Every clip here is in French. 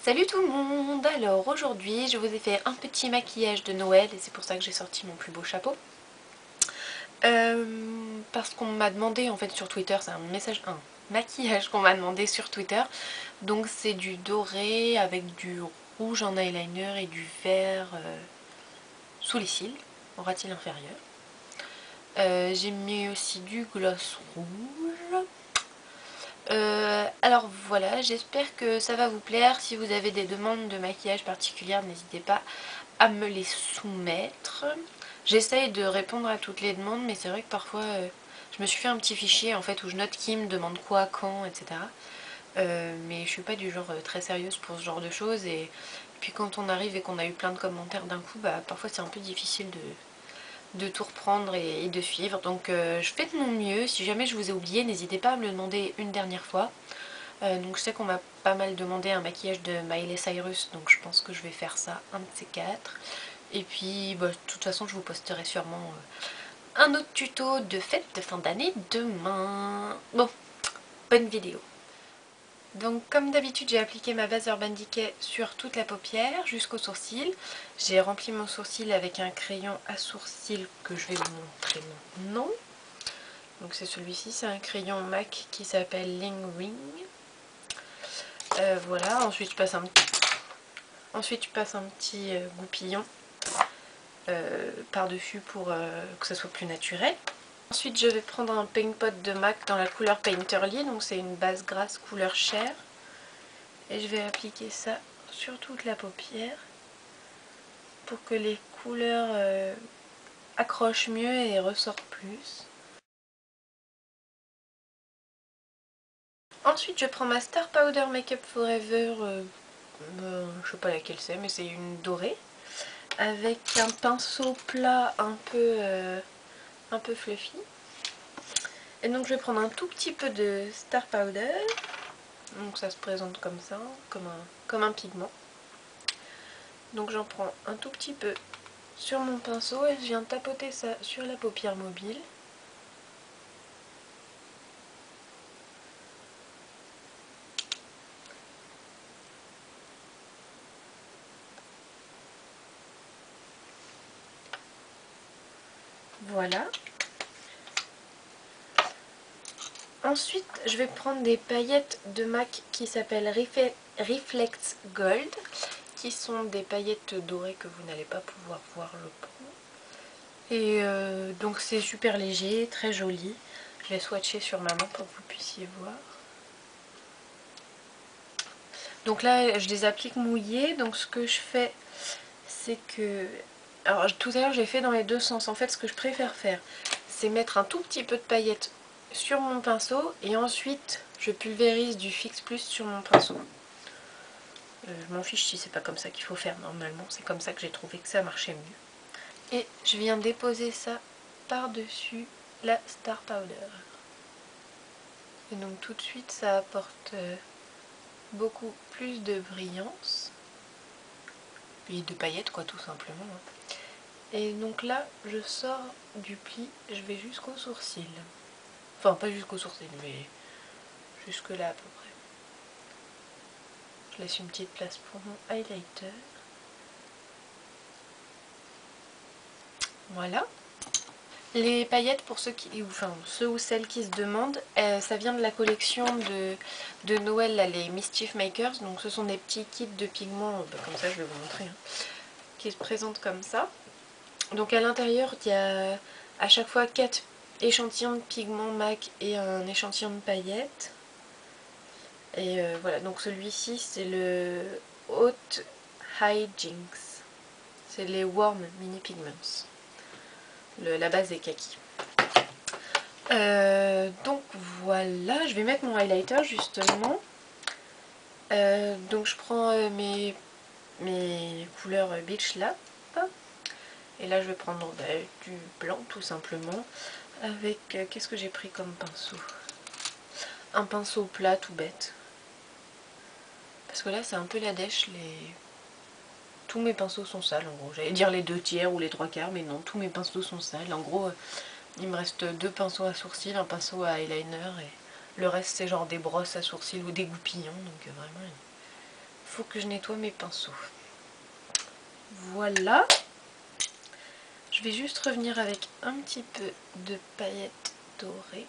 Salut tout le monde! Alors aujourd'hui je vous ai fait un petit maquillage de Noël et c'est pour ça que j'ai sorti mon plus beau chapeau. Parce qu'on m'a demandé en fait sur Twitter, c'est un maquillage qu'on m'a demandé sur Twitter. Donc c'est du doré avec du rouge en eyeliner et du vert sous les cils, en ras-cils inférieur. J'ai mis aussi du gloss rouge. Alors voilà, j'espère que ça va vous plaire. Si vous avez des demandes de maquillage particulières, n'hésitez pas à me les soumettre. J'essaye de répondre à toutes les demandes, mais c'est vrai que parfois je me suis fait un petit fichier en fait où je note qui me demande quoi, quand, etc. Mais je suis pas du genre très sérieuse pour ce genre de choses et puis quand on arrive et qu'on a eu plein de commentaires d'un coup, bah parfois c'est un peu difficile de tout reprendre et de suivre. Donc je fais de mon mieux. Si jamais je vous ai oublié, n'hésitez pas à me le demander une dernière fois. Donc je sais qu'on m'a pas mal demandé un maquillage de Miley Cyrus, donc je pense que je vais faire ça, un de ces quatre. Et puis bah, de toute façon je vous posterai sûrement un autre tuto de fête de fin d'année demain. Bon, bonne vidéo. Donc comme d'habitude j'ai appliqué ma base Urban Decay sur toute la paupière jusqu'au sourcil. J'ai rempli mon sourcil avec un crayon à sourcil que je vais vous montrer maintenant. Donc c'est celui-ci, c'est un crayon MAC qui s'appelle Ling Ring. Voilà, ensuite je passe un petit goupillon par-dessus pour que ça soit plus naturel. Ensuite je vais prendre un paint pot de MAC dans la couleur Painterly, donc c'est une base grasse couleur chair. Et je vais appliquer ça sur toute la paupière pour que les couleurs accrochent mieux et ressortent plus. Ensuite je prends ma Star Powder Makeup Forever, je sais pas laquelle c'est, mais c'est une dorée, avec un pinceau plat un peu fluffy. Et donc je vais prendre un tout petit peu de Star Powder, donc ça se présente comme ça, comme un pigment. Donc j'en prends un tout petit peu sur mon pinceau et je viens tapoter ça sur la paupière mobile. Voilà. Ensuite, je vais prendre des paillettes de MAC qui s'appellent Reflex Gold, qui sont des paillettes dorées que vous n'allez pas pouvoir voir, je pense. Et donc c'est super léger, très joli. Je l'ai swatché sur ma main pour que vous puissiez voir. Donc là, je les applique mouillées. Donc ce que je fais, c'est que... Alors tout à l'heure, j'ai fait dans les deux sens. En fait, ce que je préfère faire, c'est mettre un tout petit peu de paillettes sur mon pinceau et ensuite je pulvérise du Fix Plus sur mon pinceau. Je m'en fiche si c'est pas comme ça qu'il faut faire normalement, c'est comme ça que j'ai trouvé que ça marchait mieux. Et je viens déposer ça par-dessus la Star Powder. Et donc tout de suite ça apporte beaucoup plus de brillance. Et de paillettes quoi tout simplement. Et donc là je sors du pli, je vais jusqu'au sourcil. Enfin pas jusqu'au sourcil mais jusque là à peu près. Je laisse une petite place pour mon highlighter. Voilà. Les paillettes, pour ceux ou celles qui se demandent, ça vient de la collection de Noël, là, les Mischief Makers. Donc ce sont des petits kits de pigments, comme ça je vais vous montrer, hein, qui se présentent comme ça. Donc à l'intérieur, il y a à chaque fois 4 échantillons de pigments MAC et un échantillon de paillettes. Et voilà, donc celui-ci c'est le Hot Hijinks. C'est les Warm Mini Pigments. La base est kaki. Donc voilà, je vais mettre mon highlighter justement. Donc je prends mes couleurs Beach Lap. Et là je vais prendre du blanc tout simplement. Avec, qu'est-ce que j'ai pris comme pinceau? Un pinceau plat tout bête. Parce que là c'est un peu la dèche, tous mes pinceaux sont sales en gros. J'allais dire les 2/3 ou les 3/4, mais non, tous mes pinceaux sont sales. En gros, il me reste 2 pinceaux à sourcils, un pinceau à eyeliner et le reste c'est genre des brosses à sourcils ou des goupillons. Donc vraiment, il faut que je nettoie mes pinceaux. Voilà. Je vais juste revenir avec un petit peu de paillettes dorées.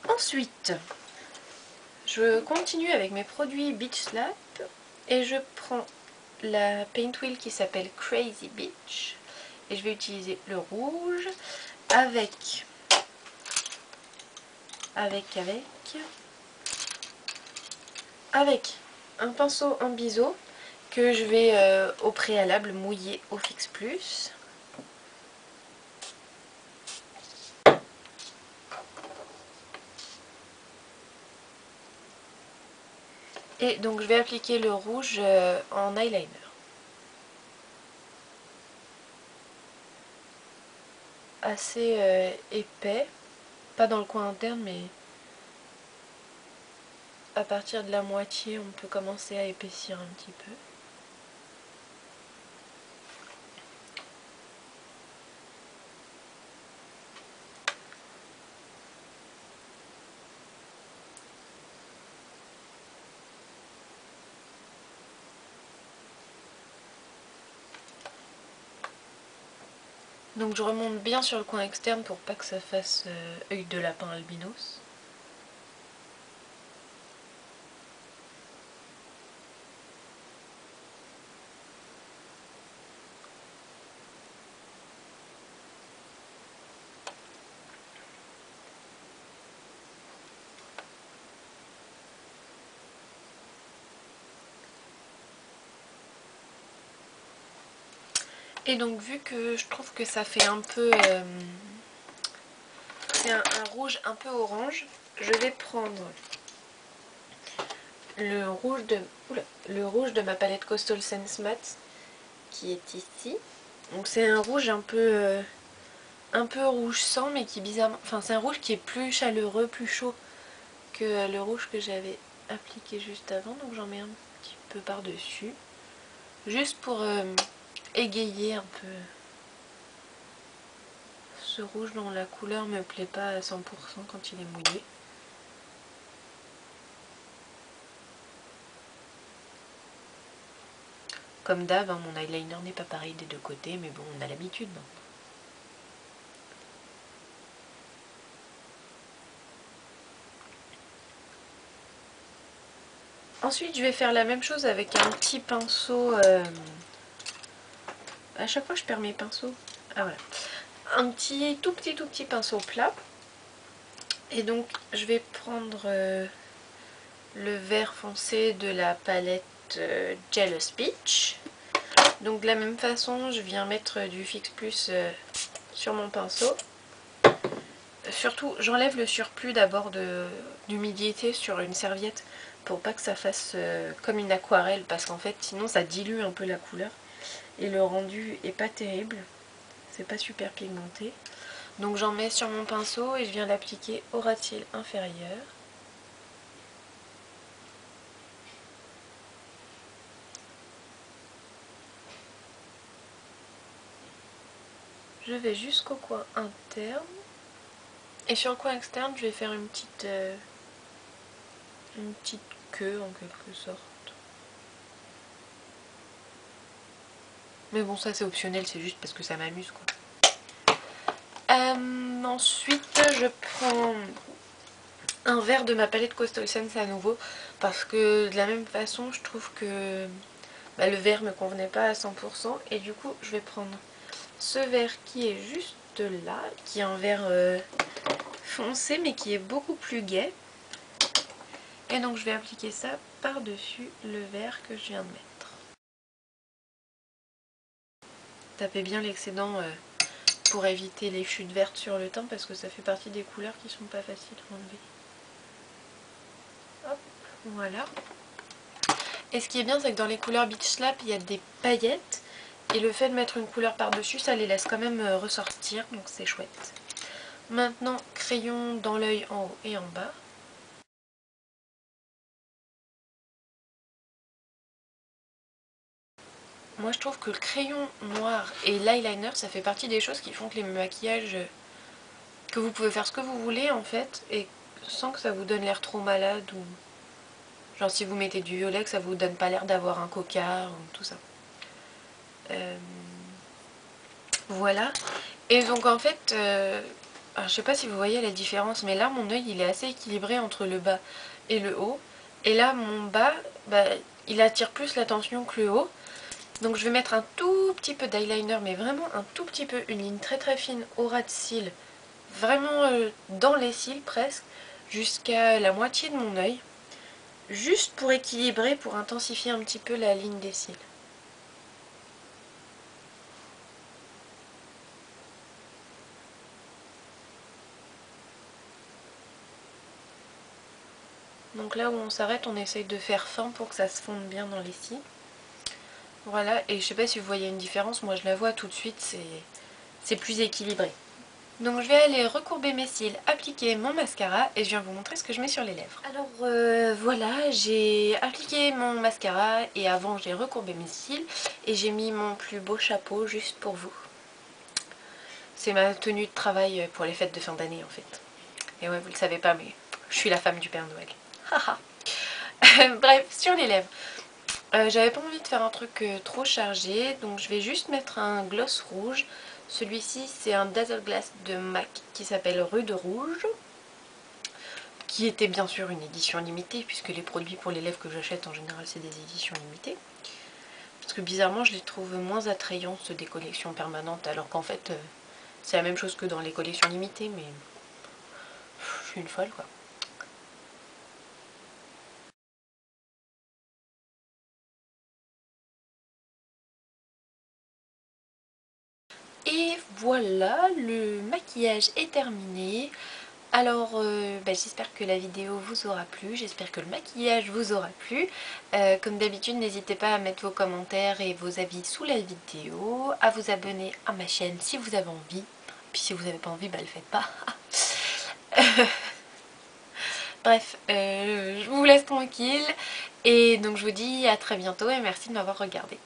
Ensuite, je continue avec mes produits Beach Slap et je prends la paint wheel qui s'appelle Crazy Beach et je vais utiliser le rouge avec un pinceau en biseau que je vais au préalable mouiller au Fix Plus. Et donc je vais appliquer le rouge en eyeliner. Assez épais, pas dans le coin interne mais à partir de la moitié on peut commencer à épaissir un petit peu. Donc je remonte bien sur le coin externe pour pas que ça fasse œil de lapin albinos. Et donc vu que je trouve que ça fait un peu... c'est un rouge un peu orange, je vais prendre le rouge de ma palette Coastal Scents Matte qui est ici. Donc c'est un rouge un peu rouge sang mais qui bizarrement... Enfin c'est un rouge qui est plus chaleureux, plus chaud que le rouge que j'avais appliqué juste avant. Donc j'en mets un petit peu par-dessus. Juste pour égayer un peu ce rouge dont la couleur me plaît pas à 100% quand il est mouillé. Comme d'hab, hein, mon eyeliner n'est pas pareil des deux côtés, mais bon, on a l'habitude maintenant. Ensuite, je vais faire la même chose avec un petit pinceau. À chaque fois, je perds mes pinceaux. Ah voilà. Un petit, tout petit pinceau plat. Et donc, je vais prendre le vert foncé de la palette Jealous Beach. Donc, de la même façon, je viens mettre du Fix Plus sur mon pinceau. Surtout, j'enlève le surplus d'abord d'humidité sur une serviette pour pas que ça fasse comme une aquarelle parce qu'en fait sinon ça dilue un peu la couleur et le rendu est pas terrible, c'est pas super pigmenté. Donc j'en mets sur mon pinceau et je viens l'appliquer au ras de cils inférieur. Je vais jusqu'au coin interne et sur le coin externe je vais faire une petite queue en quelque sorte. Mais bon, ça c'est optionnel, c'est juste parce que ça m'amuse quoi. Ensuite, je prends un vert de ma palette Coastal Scents à nouveau parce que de la même façon, je trouve que le vert me convenait pas à 100% et du coup, je vais prendre ce vert qui est juste là, qui est un vert foncé mais qui est beaucoup plus gai. Et donc, je vais appliquer ça par-dessus le vert que je viens de mettre. Tapez bien l'excédent pour éviter les chutes vertes sur le teint parce que ça fait partie des couleurs qui sont pas faciles à enlever. Hop, voilà. Et ce qui est bien, c'est que dans les couleurs Beach Slap, il y a des paillettes. Et le fait de mettre une couleur par-dessus, ça les laisse quand même ressortir, donc c'est chouette. Maintenant, crayon dans l'œil en haut et en bas. Moi, je trouve que le crayon noir et l'eyeliner, ça fait partie des choses qui font que les maquillages que vous pouvez faire ce que vous voulez en fait, et sans que ça vous donne l'air trop malade, ou genre si vous mettez du violet, que ça vous donne pas l'air d'avoir un cocard, ou tout ça. Voilà. Et donc en fait, alors, je sais pas si vous voyez la différence, mais là mon œil il est assez équilibré entre le bas et le haut. Et là mon bas, bah, il attire plus l'attention que le haut. Donc je vais mettre un tout petit peu d'eyeliner, mais vraiment un tout petit peu, une ligne très très fine au ras de cils, vraiment dans les cils presque, jusqu'à la moitié de mon œil, juste pour équilibrer, pour intensifier un petit peu la ligne des cils. Donc là où on s'arrête, on essaye de faire fin pour que ça se fonde bien dans les cils. Voilà, et je sais pas si vous voyez une différence, moi je la vois tout de suite, c'est plus équilibré. Donc je vais aller recourber mes cils, appliquer mon mascara et je viens vous montrer ce que je mets sur les lèvres. Alors voilà, j'ai appliqué mon mascara et avant j'ai recourbé mes cils et j'ai mis mon plus beau chapeau juste pour vous. C'est ma tenue de travail pour les fêtes de fin d'année en fait. Et ouais, vous le savez pas, mais je suis la femme du Père Noël. Haha. Bref, sur les lèvres. J'avais pas envie de faire un truc trop chargé, donc je vais juste mettre un gloss rouge. Celui-ci c'est un Dazzle Glass de MAC qui s'appelle Rude Rouge, qui était bien sûr une édition limitée, puisque les produits pour les lèvres que j'achète en général c'est des éditions limitées. Parce que bizarrement je les trouve moins attrayants ceux des collections permanentes, alors qu'en fait c'est la même chose que dans les collections limitées, mais je suis une folle quoi. Et voilà, le maquillage est terminé. Alors j'espère que la vidéo vous aura plu, j'espère que le maquillage vous aura plu. Comme d'habitude, n'hésitez pas à mettre vos commentaires et vos avis sous la vidéo, à vous abonner à ma chaîne si vous avez envie. Puis si vous n'avez pas envie, le faites pas. Bref, je vous laisse tranquille et donc je vous dis à très bientôt et merci de m'avoir regardé.